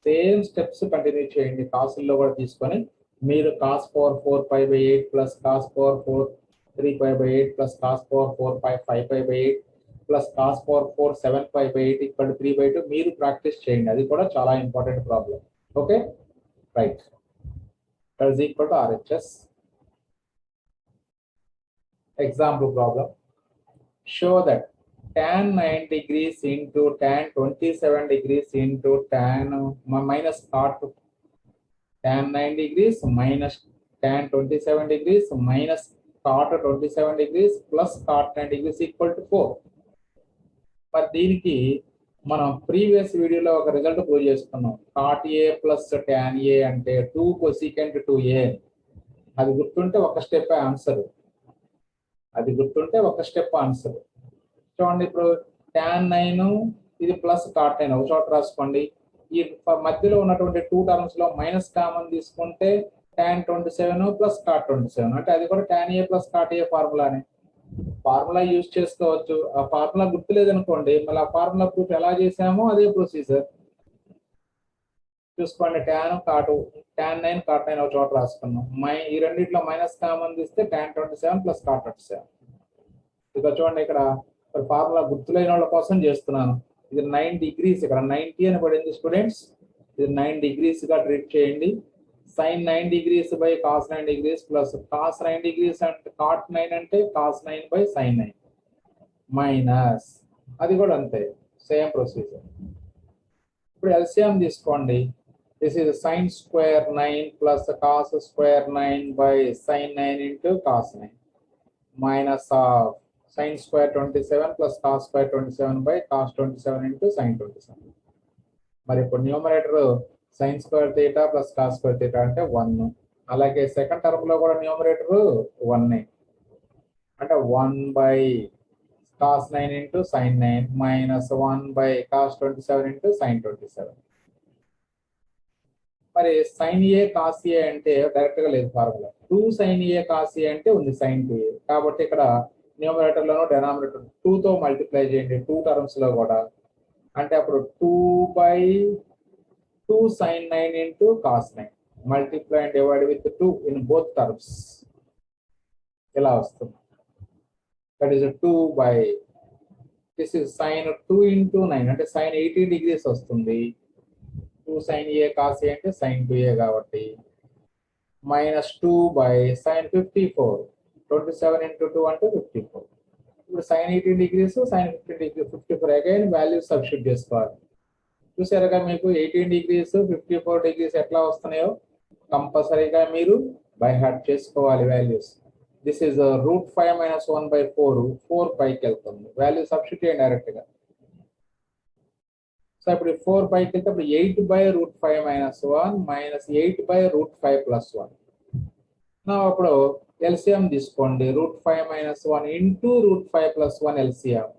సేమ్ స్టెప్స్ కంటిన్యూ చేయండి కాసుల్లో కూడా తీసుకొని. మీరు cos power 4 pi by 8 plus cos power 4 3 pi by 8 plus cos power 4 5 pi by 8 plus cos power 4 7 pi by 8 ఇక్కడ 3/2 మీరు ప్రాక్టీస్ చేయండి. అది కూడా చాలా important problem. Okay right. That is equal to RHS. Example problem. Show that tan 9 degrees into tan 27 degrees into tan minus cot tan 9 degrees minus tan 27 degrees minus cot 27 degrees plus cot 9 degrees equal to 4. మరి దీనికి మనం previous వీడియోలో ఒక result prove చేసుకున్నాం. cot a plus tan a అంటే 2 cosecant 2a. అది గుర్తుంటే ఒక స్టెప్ ఆన్సర్. అది గుర్తుంటే ఒక స్టెప్ ఆన్సర్. చూడండి ఇప్పుడు tan 9 ఇది ప్లస్ cot 9 ఒక చోట రాసుకోండి. ఈ మధ్యలో ఉన్నటువంటి 2 టర్మ్స్ లో మైనస్ కామన్ తీసుకుంటే tan 27 ప్లస్ cot 27 అంటే అది కూడా tan a plus cot a ఫార్ములానే. ఫార్ములా యూజ్ చేసుకోవచ్చు. ఆ ఫార్ములా గుర్తులేదనుకోండి, మళ్ళీ ఆ ఫార్ములా ప్రూఫ్ ఎలా చేసామో అదే ప్రొసీజర్ చూసుకోండి. tan 9 cot 9 ఒక చోట రాసుకున్నాం. ఈ రెండిట్లో మైనస్ కామన్ తీస్తే tan 27 ప్లస్ cot 27. ఇక చూడండి, ఇక్కడ ఫార్ములా గుర్తులేని వాళ్ళ కోసం చేస్తున్నాను. ఇది 9 degrees, ఇక్కడ 90 అని పడింది స్టూడెంట్స్. ఇది 9 degrees గా ట్రీట్ చేయండి. sin 9 degrees by cos 9 degrees plus cos 9 degrees అంటే cot 9 అంటే cos 9 by sin 9 మైనస్ అది కూడా అంతే, సేమ్ ప్రొసీజర్. ఇప్పుడు ఎల్సిఎం తీసుకోండి. This is sin square 9 plus cos square 9 by sin 9 into cos 9 minus of sin square 27 plus cos square 27 by cos 27 into sin 27. మరి ఇప్పుడు numerator sin square theta plus cos square theta అంటే 1. అలాగే second term లో కూడా numerator 1 అంటే 1 by cos 9 into sin 9 minus 1 by cos 27 into sin 27. మరి sin a cos a అంటే direct గా లేదు formula. 2 sin a cos a అంటే ఉంది sin 2a. కాబట్టి ఇక్కడ న్యూమరేటర్ లోను డినామినేటర్ 2 తో మల్టిప్లై చేయండి 2 టర్మ్స్ లో కూడా. అంటే అప్పుడు 2 by 2 sin 9 into cos 9 multiply and divide with 2 in both terms. ఇలా వస్తుంది. That is 2 by this is sin 2 into 9 అంటే sin 18 degrees వస్తుంది. 2 sin a cos a అంటే sin 2a కాబట్టి మైనస్ 2 by sin 54 27 into 2 అంటే 54. ఇప్పుడు sin 18 degrees sin 15 degrees 54 again values substitute చేసుకోవాలి. చూసారుగా మీకు 18 degrees 54 degrees ఎట్లా వస్తున్నాయో కంపల్సరీగా మీరు బై హార్ట్ చేసుకోవాలి వాల్యూస్. దిస్ ఈజ్ √5 - 1/4 4 పైకి వెళ్తుంది. వాల్యూ సబ్స్టిట్యూట్ డైరెక్ట్ గా. సో ఇప్పుడు 4 పైకి వెళ్తే ఇప్పుడు 8/√5 - 1 మైనస్ 8/√5 + 1. అప్పుడు ఎల్సిఎం తీసుకోండి. √5 - 1 ఇంటూ √5 + 1 ఎల్సిఎం.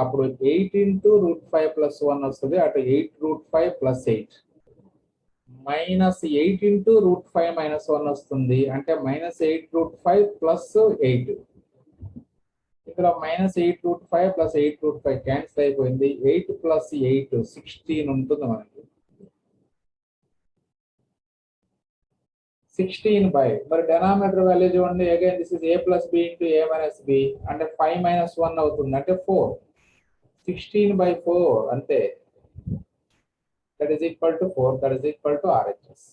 అప్పుడు 8 into √5 + 1 వస్తుంది. అటు 8√5 + 8 మైనస్ 8 into √5 - 1 వస్తుంది. అంటే -8√5 + 8. ఇక్కడ -8√5 + 8√5 క్యాన్సిల్ అయిపోయింది. 8 + 8 16 ఉంటుంది మనకి. 16 by మరి డినామినేటర్ వాల్యూ చూడండి. Again this is a + b into a - b అంటే 5 - 1 అవుతుంది అంటే 4. 16/4 అంతే. That is equal to 4. That is equal to RHS.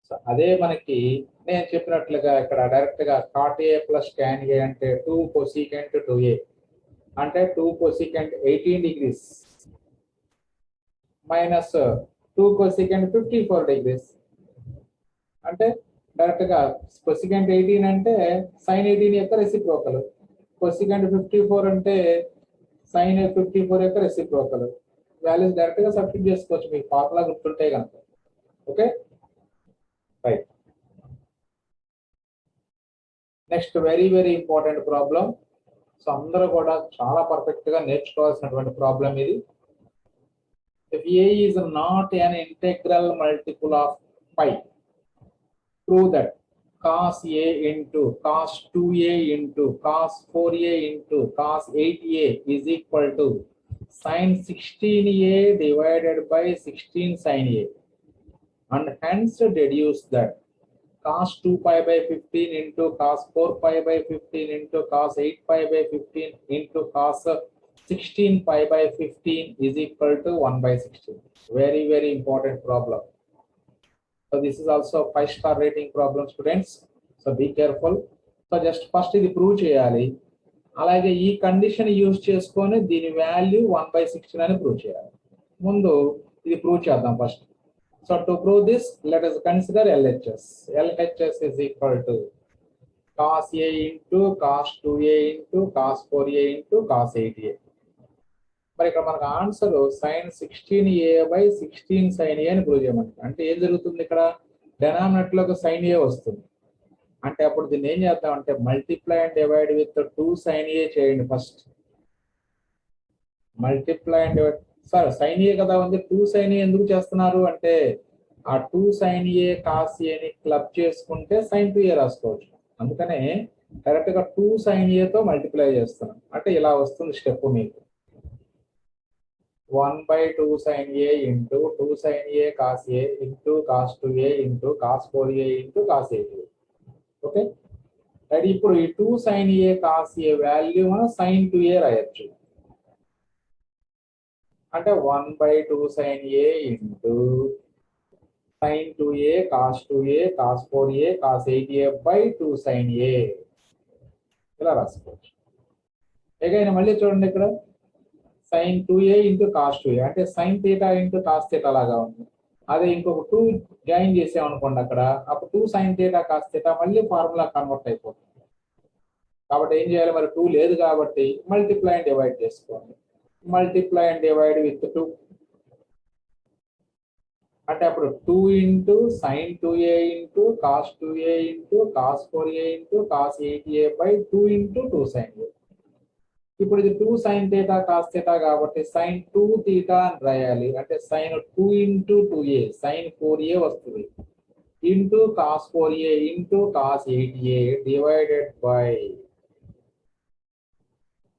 So అదే మనకి నేను చెప్పినట్లుగా ఇక్కడ డైరెక్ట్ గా cot a + tan a అంటే 2 cosecant 2a అంటే 2 cosecant 18 degrees minus 2 cosecant 54 degrees అంటే డైరెక్ట్ గా cosecant 18 అంటే sin 18 యొక్క రెసిప్రోకల్. cosecant 54 అంటే sin 54 యొక్క రెసిప్రోకల్. వాల్యూస్ డైరెక్ట్ గా సబ్స్టిట్యూట్ చేసుకోవచ్చు మీకు ఫార్ములా గుర్తుంటే కనుక. Okay right. Next very very important problem. So అందరూ కూడా చాలా పర్ఫెక్ట్ గా నేర్చుకోవాల్సినటువంటి ప్రాబ్లం ఇది. If a is not an integral multiple of pi, prove that cos a into cos 2a into cos 4a into cos 8a is equal to sin 16a divided by 16 sin a, and hence deduce that cos 2 pi by 15 into cos 4 pi by 15 into cos 8 pi by 15 into cos 16 pi by 15 is equal to 1/16. Very very important problem. So this is also a 5-star rating problem students. So be careful. So just first ఇది prove చేయాలి. అలాగే ఈ condition use చేసుకొని దీని value 1/16 అని prove చేయాలి. ముందు ఇది ప్రూవ్ చేద్దాం first. So to prove this let us consider LHS. LHS is equal to cos a into cos 2a into cos 4a into cos 8a. మరి ఇక్కడ మనకు answer sin 16a/16 sin a అని prove చేయమంటారు. అంటే ఏం జరుగుతుంది ఇక్కడ డినామినేటర్ లో sin a వస్తుంది. అంటే అప్పుడు దీన్ని ఏం చేద్దాం అంటే multiply and divide with 2 sin a చేయండి first. Multiply and divide sir sin a కదా ఉంది 2 sin a ఎందుకు చేస్తున్నారు అంటే ఆ 2 sin a cos a ని క్లబ్ చేసుకుంటే sin 2a రాసుకోవచ్చు. అందుకనే డైరెక్ట్ గా 2 sin a తో మల్టిప్లై చేస్తున్నాం అంటే ఇలా వస్తుంది స్టెప్ మీకు 1/2 sin a into 2 sin a cos a into cos 2a into cos 4a into cos 8a. Okay, అయితే ఇప్పుడు ఈ 2 sin a cos a value మనం sin 2a రాయొచ్చు అంటే 1/2 sin a into sin 2a cos 2a cos 4a cos 8a by 2 sin a ఇలా రాసుకోవచ్చు. Again మళ్ళీ చూడండి ఇక్కడ sin 2a into cos 2a అంటే sin theta into cos theta లాగా ఉంది. అదే ఇంకొక 2 జాయిన్ చేసామనుకోండి అక్కడ అప్పుడు 2 sin theta cos theta మళ్ళీ ఫార్ములా కన్వర్ట్ అయిపోతుంది. కాబట్టి ఏం చేయాలి, మరి 2 లేదు కాబట్టి మల్టిప్లై అండ్ డివైడ్ చేసుకోండి. మల్టిప్లై అండ్ డివైడ్ విత్ 2 అంటే అప్పుడు 2 into sin 2a into cos 2a into cos 4a into cos 8a by 2 into 2 sin a. ఇప్పుడు ఇది 2 sin theta cos theta కాబట్టి sin 2 theta అని రాయాలి అంటే sin 2 into 2a sin 4a వస్తుంది into cos 4a into cos 8a divided by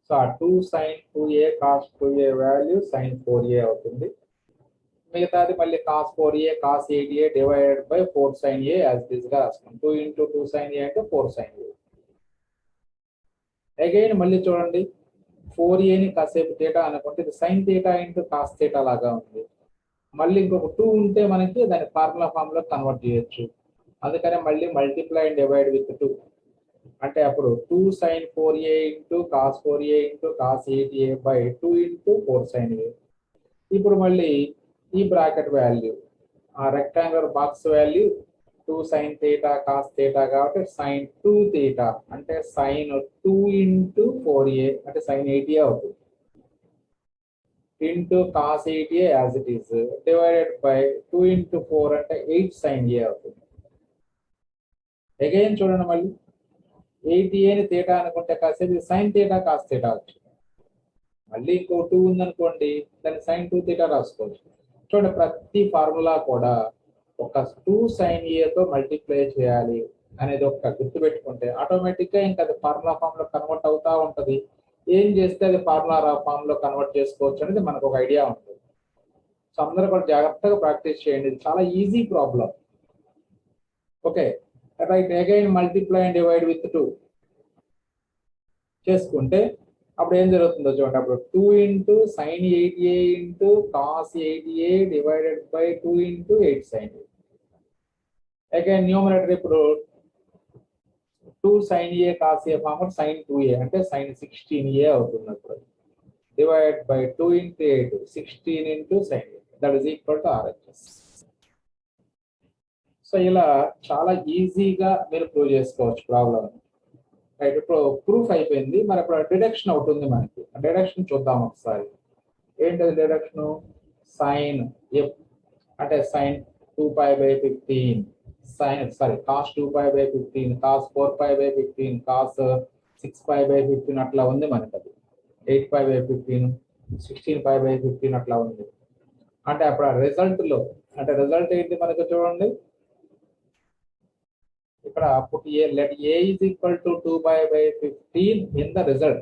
so 2 sin 2a cos 2a value sin 4a అవుతుంది. మిగతాది మళ్ళీ cos 4a cos 8a divided by 4 sin a as it is గా రాస్తాం. 2 into 2 sin a అంటే 4 sin a. Again మళ్ళీ చూడండి 4a ని కాసేపు థీటా అనుకుంటే ఇది sin theta into cos theta లాగా ఉంది. మళ్ళీ ఇంకొక 2 ఉంటే మనకి దాని ఫార్ములా ఫామ్ లో కన్వర్ట్ చేయొచ్చు. అందుకనే మళ్ళీ మల్టిప్లై అండ్ డివైడ్ విత్ 2 అంటే అప్పుడు 2 sin 4a into cos 4a into cos 8a by 2 into 4 sin a. ఇప్పుడు మళ్ళీ ఈ బ్రాకెట్ వాల్యూ ఆ rectangular box value 2 sin theta cos theta కాబట్టి sin 2 theta అంటే sin 2 ఇంటూ 4a అంటే sin 8a అవుతుంది into cos 8a as it is divided by 2 into 4 అంటే 8 sin a అవుతుంది. అగైన్ చూడండి మళ్ళీ 8a ని థీటా అనుకుంటే కాసేపు sin theta cos theta వచ్చింది. మళ్ళీ ఇంకో 2 ఉందనుకోండి దాన్ని sin 2 theta రాసుకోవచ్చు. చూడండి ప్రతి ఫార్ములా కూడా ఒక 2 sin a తో మల్టిప్లై చేయాలి అనేది ఒక గుర్తు పెట్టుకుంటే ఆటోమేటిక్ గా ఇంకా అది ఫార్ములా ఫామ్ లో కన్వర్ట్ అవుతా ఉంటది. ఏం చేస్తే అది ఫార్ములా ఫామ్ లో కన్వర్ట్ చేసుకోవచ్చు అనేది మనకు ఒక ఐడియా ఉంటుంది. సో అందరూ కూడా జాగ్రత్తగా ప్రాక్టీస్ చేయండి, ఇది చాలా easy problem. Okay right, again multiply and divide with 2 చేసుకుంటే అప్పుడు ఏం జరుగుతుందో చూడండి. అప్పుడు 2 into sin 8a into cos 8a divided by 2 into 8 sin a. Again numerator ఇప్పుడు 2 sin a cos a form sin 2a అంటే sin 16a అవుతుంది. అప్పుడు divide by 2 into 8 16 into sin a that is equal to RHS. So ఇలా చాలా ఈజీగా మీరు prove చేసుకోవచ్చు problem. Right, ఇప్పుడు ప్రూఫ్ అయిపోయింది. మరి ఇప్పుడు డిడక్షన్ అవుతుంది మనకి. డిడక్షన్ చూద్దాం ఒకసారి. ఏంటది డిడక్షన్? సైన్ ఎఫ్ అంటే sin 2π/15 cos 2π/15 cos 4π/15 cos 6π/15 అట్లా ఉంది మనకి. అది 8π/15 16π/15 అట్లా ఉంది. అంటే అప్పుడు ఆ రిజల్ట్ లో అంటే రిజల్ట్ ఏంటి మనకు చూడండి. ఇక్కడ put a let a is equal to 2π/15 in the result.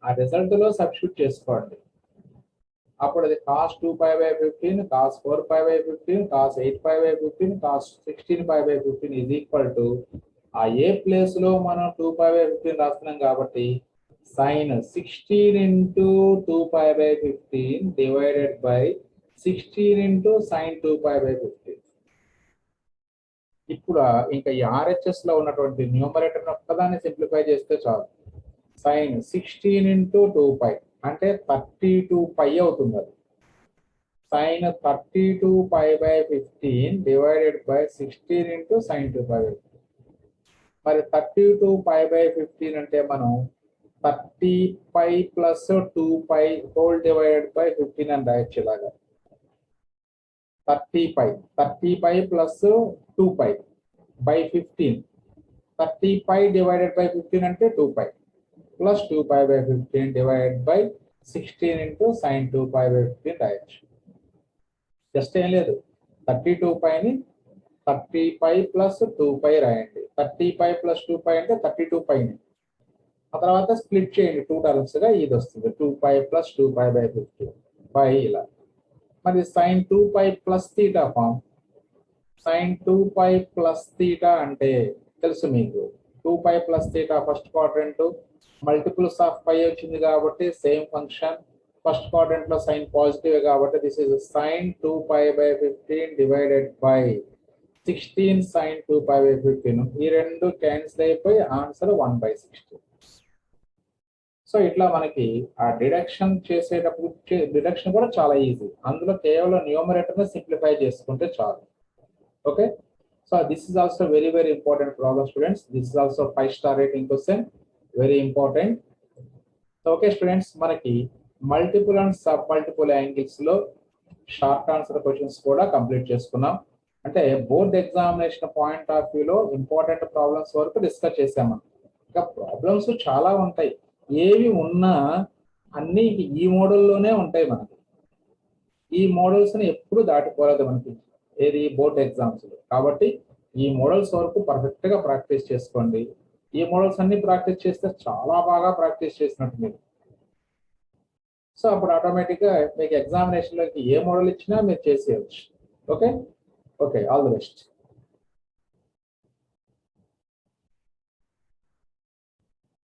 ఆ రిజల్ట్ లో సబ్స్టిట్యూట్ చేసుకోండి. అప్పుడు అది cos 2π/15 cos 4π/15 cos 8π/15 cos 16π/15 is equal to ఆ ఏ ప్లేస్ లో మనం 2π/15 రాస్తున్నాం కాబట్టి sin 16 into 2π/15 divided by 16 into sin 2π/15. ఇప్పుడు ఇంకా ఈ RHS లో ఉన్నటువంటి న్యూమరేటర్ ఒక్కదాన్ని సింప్లిఫై చేస్తే చాలు. sin 16 into 2π అంటే 32π అవుతుంది. అది sin 32π/15 divided by 16 into sin 2π/15. మరి 32π/15 అంటే మనం 30π plus 2π హోల్ డివైడెడ్ బై 15 అని రాయొచ్చు. ఇలాగా 30π plus 2π by 15. 30π divided by 15 అంటే 2π plus 2π/15 divided by 16 into sin 2π/15 రాయొచ్చు. జస్ట్ ఏం లేదు 32πని 30π ప్లస్ 2π రాయండి. 30π ప్లస్ 2π అంటే 32π. ఆ తర్వాత స్ప్లిట్ చేయండి 2 టర్మ్స్ గా, ఇది వస్తుంది 2π ప్లస్ 2π/15 పై ఇలా. మరి sin 2π plus theta form. sin 2π plus theta అంటే తెలుసు మీకు, 2π plus theta first quadrant, multiples of pi వచ్చింది కాబట్టి సేమ్ ఫంక్షన్, ఫస్ట్ క్వాడ్రంట్ లో సైన్ పాజిటివ్ కాబట్టి this is sin 2π/15 divided by 16 sin 2π/15. ఈ రెండు క్యాన్సిల్ అయిపోయి ఆన్సర్ 1/16. సో ఇట్లా మనకి ఆ డిడక్షన్ చేసేటప్పుడు డిడక్షన్ కూడా చాలా ఈజీ, అందులో కేవలం న్యూమరేటర్ ని సింప్లిఫై చేసుకుంటే చాలు. Okay, so this is also very very important problem students. This is also 5 star rating question, very important. Okay students, మనకి multiple and sub multiple angles లో షార్ట్ ఆన్సర్ క్వశ్చన్స్ కూడా complete చేసుకున్నాం. అంటే board examination point of వ్యూలో important problems వరకు discuss చేసాము. ఇంకా problems చాలా ఉంటాయి, ఏవి ఉన్నా అన్ని ఈ మోడల్లోనే ఉంటాయి మనకి. ఈ మోడల్స్ ని ఎప్పుడు దాటిపోలేదు మనకి ఏది బోర్డ్ ఎగ్జామ్స్ లో. కాబట్టి ఈ మోడల్స్ వరకు పర్ఫెక్ట్ గా ప్రాక్టీస్ చేసుకోండి. ఈ మోడల్స్ అన్ని ప్రాక్టీస్ చేస్తే చాలా బాగా ప్రాక్టీస్ చేసినట్టు మీరు. సో అప్పుడు ఆటోమేటిక్ గా మీకు ఎగ్జామినేషన్ లోకి ఏ మోడల్ ఇచ్చినా మీరు చేసేయచ్చు. Okay, all the best.